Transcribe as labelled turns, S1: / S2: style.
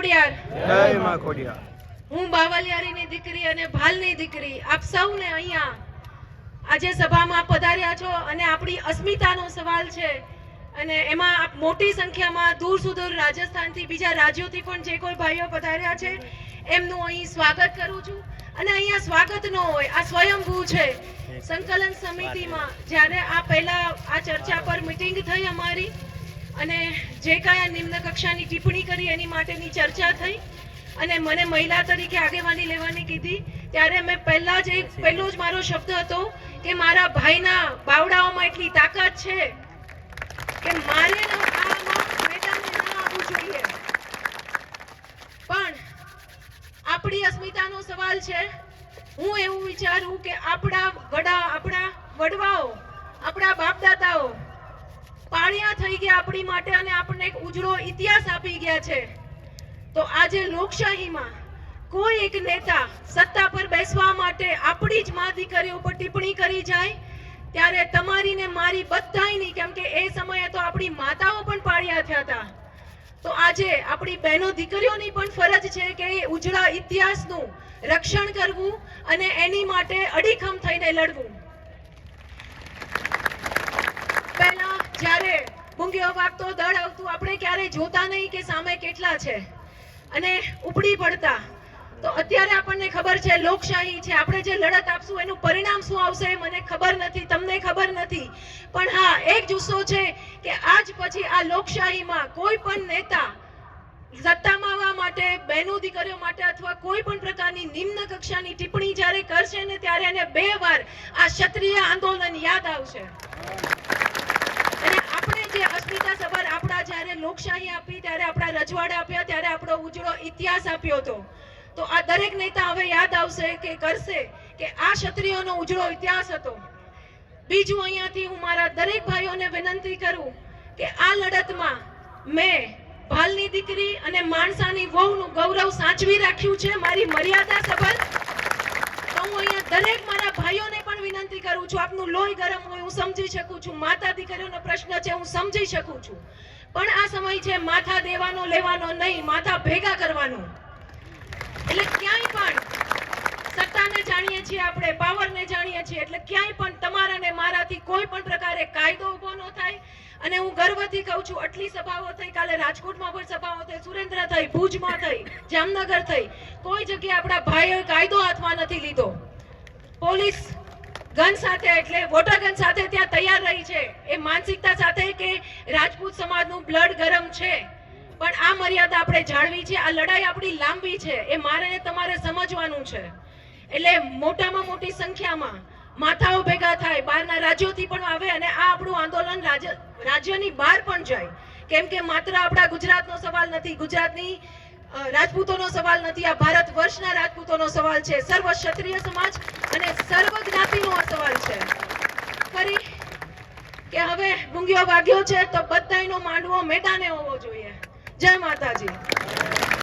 S1: ખોડિયાર.
S2: જય માં ખોડિયાર.
S1: હું બાવલિયારીની દીકરી અને ભાલની દીકરી આપ સૌને અહીંયા આજે સભામાં પધાર્યા છો અને આપણી અસ્મિતાનો સવાલ છે અને એમાં આપ મોટી સંખ્યામાં દૂર સુદૂર રાજસ્થાનથી બીજા રાજ્યોથી પણ જે કોઈ ભાઈઓ પધાર્યા છે એમનું અહીં સ્વાગત કરું છું. અને અહીંયા સ્વાગત ન હોય, આ સ્વયંભૂ છે. સંકલન સમિતિમાં જ્યારે આ પહેલા આ ચર્ચા પર મીટિંગ થઈ અમારી અને જે કાંઈ નિમ્ન કક્ષાની ટિપ્પણી કરી એની માટેની ચર્ચા થઈ અને મને મહિલા તરીકે આગેવાની લેવાની કીધી ત્યારે મેં પહેલો જ મારો શબ્દ હતો કે મારા ભાઈના બાવડાઓમાં એટલી તાકાત છે કે મારે મેદાને ન આવવું જોઈએ. પણ આપણી અસ્મિતાનો સવાલ છે. હું એવું વિચારું કે આપણા વડવાઓ, આપણા બાપ દાદાઓ પાળિયા થઈ ગયા આપણી માટે અને આપણને એક ઉજળો ઇતિહાસ આપી ગયા છે. તો આજે લોકશાહીમાં કોઈ એક નેતા સત્તા પર બેસવા માટે આપણી જ મા દીકરીઓ પર ટિપ્પણી કરી જાય ત્યારે તમારી ને મારી બધાયની, કેમ કે એ સમયે તો આપણી માતાઓ પણ પાળિયા થયા હતા, તો આજે આપણી બહેનો દીકરીઓની પણ ફરજ છે કે એ ઉજળા ઇતિહાસનું રક્ષણ કરવું અને એની માટે અડીખમ થઈને લડવું. પહેલા જ્યારે ભૂંગીઓ વાગતો દળ આવતું આપણે ક્યારેય જોતા નહીં કે સામે કેટલા છે અને ઉપડી પડતા. તો અત્યારે આપણને ખબર છે લોકશાહી છે, આપણે જે લડત આપશું એનું પરિણામ શું આવશે મને ખબર નથી, તમને ખબર નથી. પણ હા, એક જુસ્સો છે કે આજ પછી આ લોકશાહીમાં કોઈ પણ નેતા સત્તામાં આવવા માટે, બહેનો દીકરીઓ માટે અથવા કોઈ પણ પ્રકારની નિમ્ન કક્ષાની ટિપ્પણી જ્યારે કરશે ને ત્યારે એને 2 વાર આ ક્ષત્રિય આંદોલન યાદ આવશે. અને આપણે જે અસ્મિતા સભર આપણા જ્યારે લોકશાહી આપી ત્યારે આપણા રજવાડા આપ્યા ત્યારે આપણો ઉજળો ઇતિહાસ આપ્યો હતો. તો આ દરેક નેતા હવે યાદ આવશે કે કરશે કે આ ક્ષત્રિયોનો ઉજળો ઇતિહાસ હતો. બીજું, અહીંયાથી હું મારા દરેક ભાઈઓને વિનંતી કરું કે આ લડતમાં મેં ભાલની દીકરી અને માણસાની વહુનું ગૌરવ સાચવી રાખ્યું છે, મારી મર્યાદા સભર. તો હું અહીંયા દરેક મારા ભાઈઓને પણ વિનંતી કરું છું, આપનું લોહી ગરમ હોય હું સમજી શકું છું, માતા દીકરીઓનો પ્રશ્ન છે હું સમજી શકું છું, પણ આ સમય છે માથા દેવાનો લેવાનો નહીં, માથા ભેગા કરવાનો. એટલે ક્યાંય પણ સત્તાને જાણીએ છીએ, આપણે પાવરને જાણીએ છીએ, એટલે ક્યાંય પણ તમારા ને મારાથી કોઈ પણ પ્રકારે કાયદો ઉભો ન થાય. અને હું ગર્વથી કહું છું, આટલી સભાઓ થઈ, કાલે રાજકોટમાં પણ સભાઓ થઈ, સુરેન્દ્ર થઈ, ભુજમાં થઈ, જામનગર થઈ, કોઈ જગ્યાએ આપણા ભાઈઓએ કાયદો હાથમાં નથી લીધો. પોલીસ ગન સાથે એટલે વોટર ગન સાથે ત્યાં તૈયાર રહી છે એ માનસિકતા સાથે કે રાજપૂત સમાજનું બ્લડ ગરમ છે. પણ આ મર્યાદા આપણે જાળવી છે, આ લડાઈ આપણી લાંબી છે, એ મારે ને તમારે સમજવાનું છે. એટલે મોટામાં મોટી સંખ્યામાં માથાઓ ભેગા થાય, બહારના રાજ્યોથી પણ આવે અને આ આપણું આંદોલન રાજ્યની બહાર પણ જાય. કેમ કે માત્ર આપણા ગુજરાતનો સવાલ નથી, ગુજરાતની રાજપૂતોનો સવાલ નથી, આ ભારત વર્ષના રાજપૂતોનો સવાલ છે, સર્વ ક્ષત્રિય સમાજ અને સર્વ જ્ઞાતિનો આ સવાલ છે. ફરી કે હવે ભૂંગીઓ વાગ્યો છે તો બધાયનો માંડવો મેદાને હોવો જોઈએ. જય માતાજી.